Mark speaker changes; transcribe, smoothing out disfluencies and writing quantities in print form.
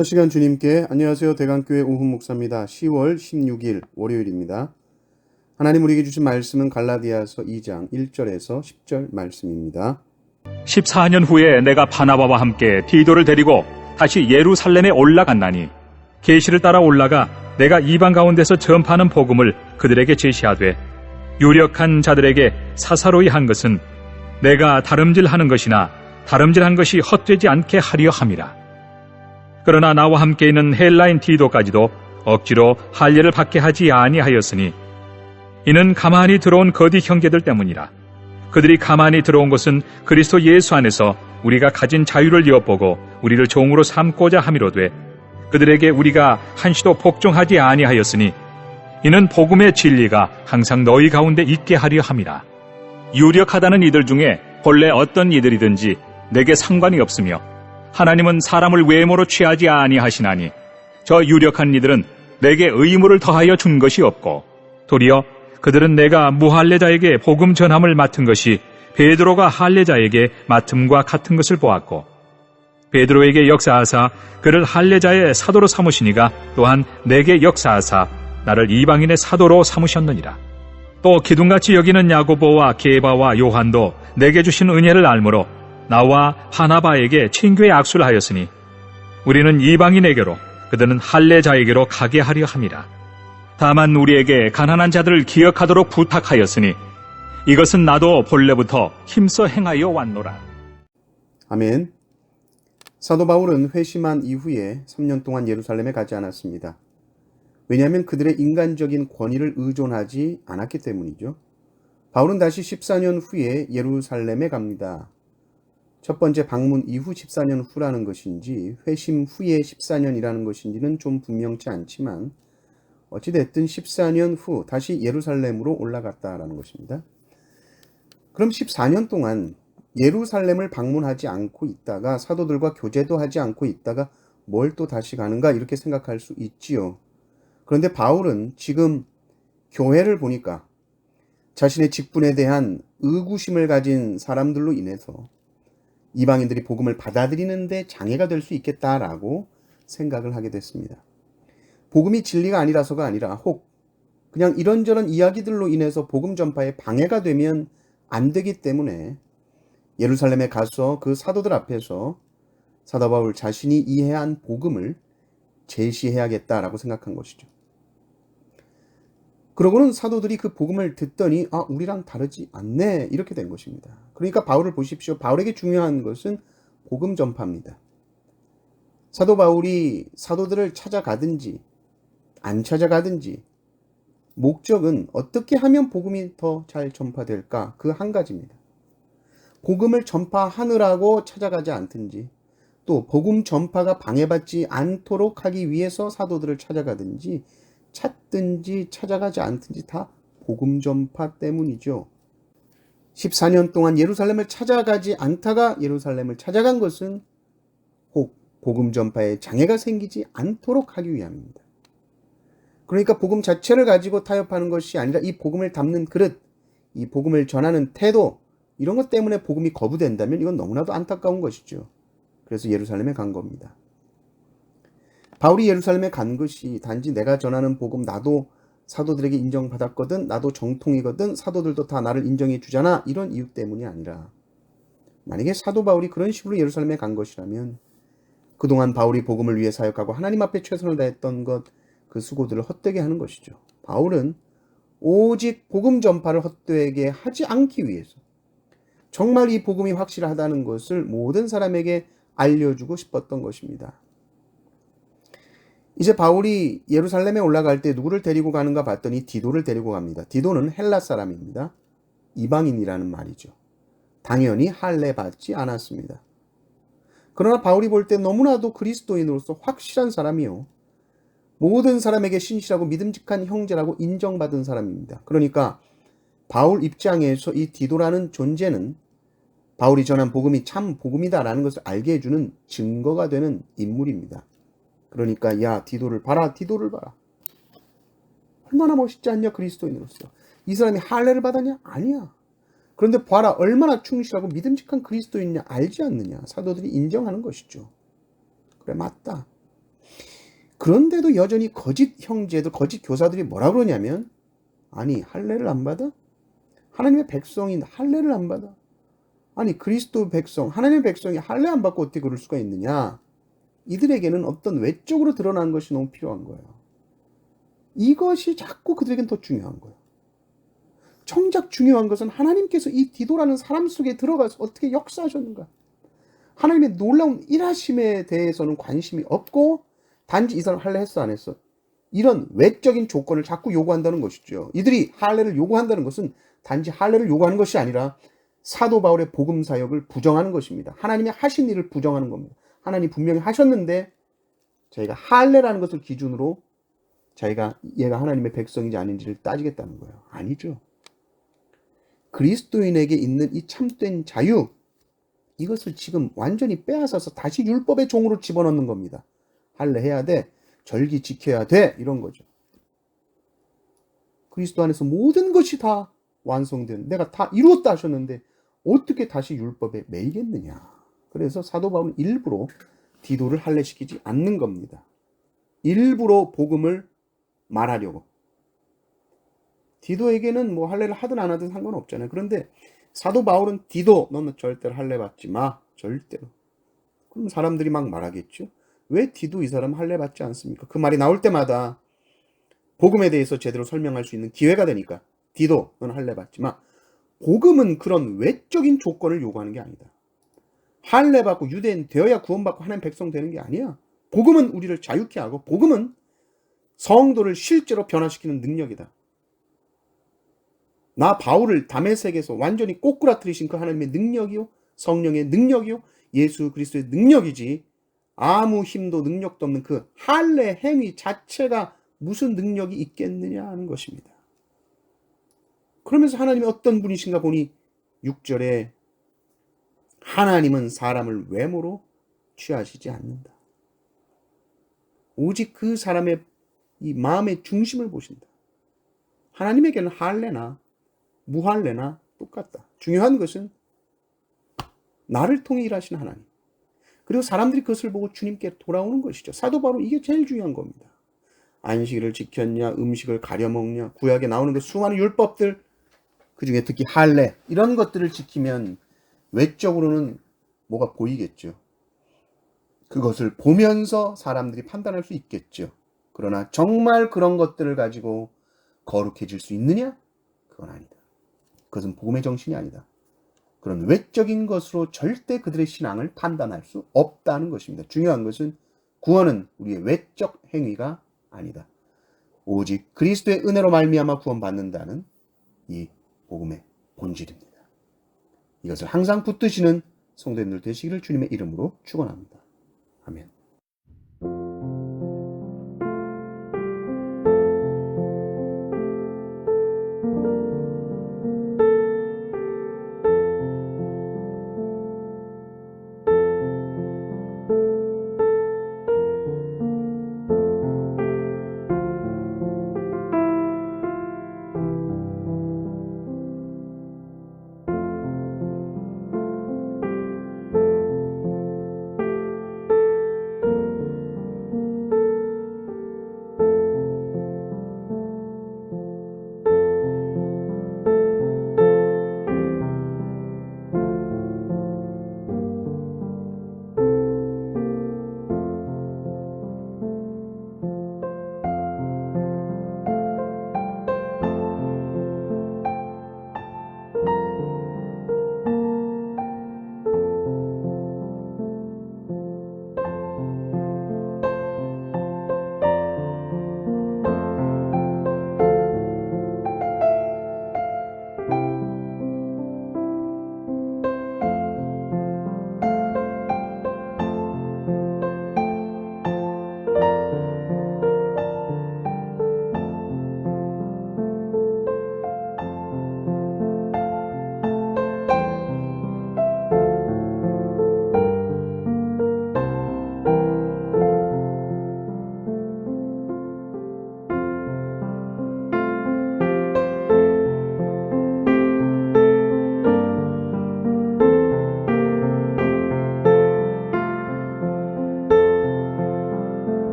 Speaker 1: 첫 시간 주님께 안녕하세요. 대강교회 오훈 목사입니다. 10월 16일 월요일입니다. 하나님 우리에게 주신 말씀은 갈라디아서 2장 1절에서 10절 말씀입니다.
Speaker 2: 14년 후에 내가 바나바와 함께 디도를 데리고 다시 예루살렘에 올라갔나니 계시를 따라 올라가 내가 이방 가운데서 전파하는 복음을 그들에게 제시하되 유력한 자들에게 사사로이 한 것은 내가 다름질하는 것이나 다름질한 것이 헛되지 않게 하려 함이라. 그러나 나와 함께 있는 헬라인 디도까지도 억지로 할례를 받게 하지 아니하였으니 이는 가만히 들어온 거디 형제들 때문이라. 그들이 가만히 들어온 것은 그리스도 예수 안에서 우리가 가진 자유를 엿보고 우리를 종으로 삼고자 함이로되 그들에게 우리가 한시도 복종하지 아니하였으니 이는 복음의 진리가 항상 너희 가운데 있게 하려 함이라. 유력하다는 이들 중에 본래 어떤 이들이든지 내게 상관이 없으며 하나님은 사람을 외모로 취하지 아니하시나니 저 유력한 이들은 내게 의무를 더하여 준 것이 없고 도리어 그들은 내가 무할례자에게 복음 전함을 맡은 것이 베드로가 할례자에게 맡음과 같은 것을 보았고 베드로에게 역사하사 그를 할례자의 사도로 삼으시니가 또한 내게 역사하사 나를 이방인의 사도로 삼으셨느니라. 또 기둥같이 여기는 야고보와 게바와 요한도 내게 주신 은혜를 알므로 나와 바나바에게 친교의 악수를 하였으니 우리는 이방인에게로 그들은 할례자에게로 가게 하려 함이라. 다만 우리에게 가난한 자들을 기억하도록 부탁하였으니 이것은 나도 본래부터 힘써 행하여 왔노라.
Speaker 1: 아멘. 사도 바울은 회심한 이후에 3년 동안 예루살렘에 가지 않았습니다. 왜냐하면 그들의 인간적인 권위를 의존하지 않았기 때문이죠. 바울은 다시 14년 후에 예루살렘에 갑니다. 첫 번째 방문 이후 14년 후라는 것인지 회심 후에 14년이라는 것인지는 좀 분명치 않지만 어찌됐든 14년 후 다시 예루살렘으로 올라갔다라는 것입니다. 그럼 14년 동안 예루살렘을 방문하지 않고 있다가 사도들과 교제도 하지 않고 있다가 뭘 또 다시 가는가 이렇게 생각할 수 있지요. 그런데 바울은 지금 교회를 보니까 자신의 직분에 대한 의구심을 가진 사람들로 인해서 이방인들이 복음을 받아들이는데 장애가 될 수 있겠다라고 생각을 하게 됐습니다. 복음이 진리가 아니라서가 아니라 혹 그냥 이런저런 이야기들로 인해서 복음 전파에 방해가 되면 안 되기 때문에 예루살렘에 가서 그 사도들 앞에서 사도 바울 자신이 이해한 복음을 제시해야겠다라고 생각한 것이죠. 그러고는 사도들이 그 복음을 듣더니 우리랑 다르지 않네 이렇게 된 것입니다. 그러니까 바울을 보십시오. 바울에게 중요한 것은 복음 전파입니다. 사도 바울이 사도들을 찾아가든지 안 찾아가든지 목적은 어떻게 하면 복음이 더 잘 전파될까 그 한 가지입니다. 복음을 전파하느라고 찾아가지 않든지 또 복음 전파가 방해받지 않도록 하기 위해서 사도들을 찾아가든지 찾든지 찾아가지 않든지 다 복음 전파 때문이죠. 14년 동안 예루살렘을 찾아가지 않다가 예루살렘을 찾아간 것은 혹 복음 전파에 장애가 생기지 않도록 하기 위함입니다. 그러니까 복음 자체를 가지고 타협하는 것이 아니라 이 복음을 담는 그릇, 이 복음을 전하는 태도 이런 것 때문에 복음이 거부된다면 이건 너무나도 안타까운 것이죠. 그래서 예루살렘에 간 겁니다. 바울이 예루살렘에 간 것이 단지 내가 전하는 복음 나도 사도들에게 인정받았거든, 나도 정통이거든, 사도들도 다 나를 인정해 주잖아 이런 이유 때문이 아니라 만약에 사도 바울이 그런 식으로 예루살렘에 간 것이라면 그동안 바울이 복음을 위해 사역하고 하나님 앞에 최선을 다했던 것 그 수고들을 헛되게 하는 것이죠. 바울은 오직 복음 전파를 헛되게 하지 않기 위해서 정말 이 복음이 확실하다는 것을 모든 사람에게 알려주고 싶었던 것입니다. 이제 바울이 예루살렘에 올라갈 때 누구를 데리고 가는가 봤더니 디도를 데리고 갑니다. 디도는 헬라 사람입니다. 이방인이라는 말이죠. 당연히 할례 받지 않았습니다. 그러나 바울이 볼 때 너무나도 그리스도인으로서 확실한 사람이요. 모든 사람에게 신실하고 믿음직한 형제라고 인정받은 사람입니다. 그러니까 바울 입장에서 이 디도라는 존재는 바울이 전한 복음이 참 복음이다라는 것을 알게 해주는 증거가 되는 인물입니다. 그러니까 야 디도를 봐라, 디도를 봐라. 얼마나 멋있지 않냐 그리스도인으로서. 이 사람이 할례를 받았냐? 아니야. 그런데 봐라 얼마나 충실하고 믿음직한 그리스도인이냐 알지 않느냐. 사도들이 인정하는 것이죠. 그래 맞다. 그런데도 여전히 거짓 형제들, 거짓 교사들이 뭐라 그러냐면, 아니 할례를 안 받아? 하나님의 백성인 할례를 안 받아? 아니 그리스도 백성, 하나님의 백성이 할례 안 받고 어떻게 그럴 수가 있느냐? 이들에게는 어떤 외적으로 드러나는 것이 너무 필요한 거예요. 이것이 자꾸 그들에겐 더 중요한 거예요. 정작 중요한 것은 하나님께서 이 디도라는 사람 속에 들어가서 어떻게 역사하셨는가. 하나님의 놀라운 일하심에 대해서는 관심이 없고 단지 이 사람 할례 했어 안 했어, 이런 외적인 조건을 자꾸 요구한다는 것이죠. 이들이 할례를 요구한다는 것은 단지 할례를 요구하는 것이 아니라 사도 바울의 복음 사역을 부정하는 것입니다. 하나님의 하신 일을 부정하는 겁니다. 하나님 분명히 하셨는데 저희가 할례라는 것을 기준으로 얘가 하나님의 백성인지 아닌지를 따지겠다는 거예요. 아니죠. 그리스도인에게 있는 이 참된 자유, 이것을 지금 완전히 빼앗아서 다시 율법의 종으로 집어넣는 겁니다. 할례 해야 돼, 절기 지켜야 돼, 이런 거죠. 그리스도 안에서 모든 것이 다 완성된, 내가 다 이루었다 하셨는데 어떻게 다시 율법에 매이겠느냐. 그래서 사도 바울은 일부러 디도를 할례시키지 않는 겁니다. 일부러 복음을 말하려고. 디도에게는 뭐 할례를 하든 안 하든 상관없잖아요. 그런데 사도 바울은 디도, 너는 절대로 할례 받지 마. 절대로. 그럼 사람들이 막 말하겠죠. 왜 디도 이 사람 할례 받지 않습니까? 그 말이 나올 때마다 복음에 대해서 제대로 설명할 수 있는 기회가 되니까. 디도, 너는 할례 받지 마. 복음은 그런 외적인 조건을 요구하는 게 아니다. 할례 받고 유대인 되어야 구원받고 하나님 백성 되는 게 아니야. 복음은 우리를 자유케 하고, 복음은 성도를 실제로 변화시키는 능력이다. 나 바울을 다메섹에서 완전히 꼬꾸라뜨리신 그 하나님의 능력이요, 성령의 능력이요, 예수 그리스도의 능력이지, 아무 힘도 능력도 없는 그 할례 행위 자체가 무슨 능력이 있겠느냐 하는 것입니다. 그러면서 하나님이 어떤 분이신가 보니 6절에 하나님은 사람을 외모로 취하시지 않는다. 오직 그 사람의 이 마음의 중심을 보신다. 하나님에게는 할례나 무할례나 똑같다. 중요한 것은 나를 통해 일하시는 하나님, 그리고 사람들이 그것을 보고 주님께 돌아오는 것이죠. 사도 바울은 이게 제일 중요한 겁니다. 안식일을 지켰냐, 음식을 가려 먹냐, 구약에 나오는 그 수많은 율법들, 그 중에 특히 할례, 이런 것들을 지키면 외적으로는 뭐가 보이겠죠. 그것을 보면서 사람들이 판단할 수 있겠죠. 그러나 정말 그런 것들을 가지고 거룩해질 수 있느냐? 그건 아니다. 그것은 복음의 정신이 아니다. 그런 외적인 것으로 절대 그들의 신앙을 판단할 수 없다는 것입니다. 중요한 것은 구원은 우리의 외적 행위가 아니다. 오직 그리스도의 은혜로 말미암아 구원받는다는 이 복음의 본질입니다. 이것을 항상 붙드시는 성도님들 되시기를 주님의 이름으로 축원합니다. 아멘.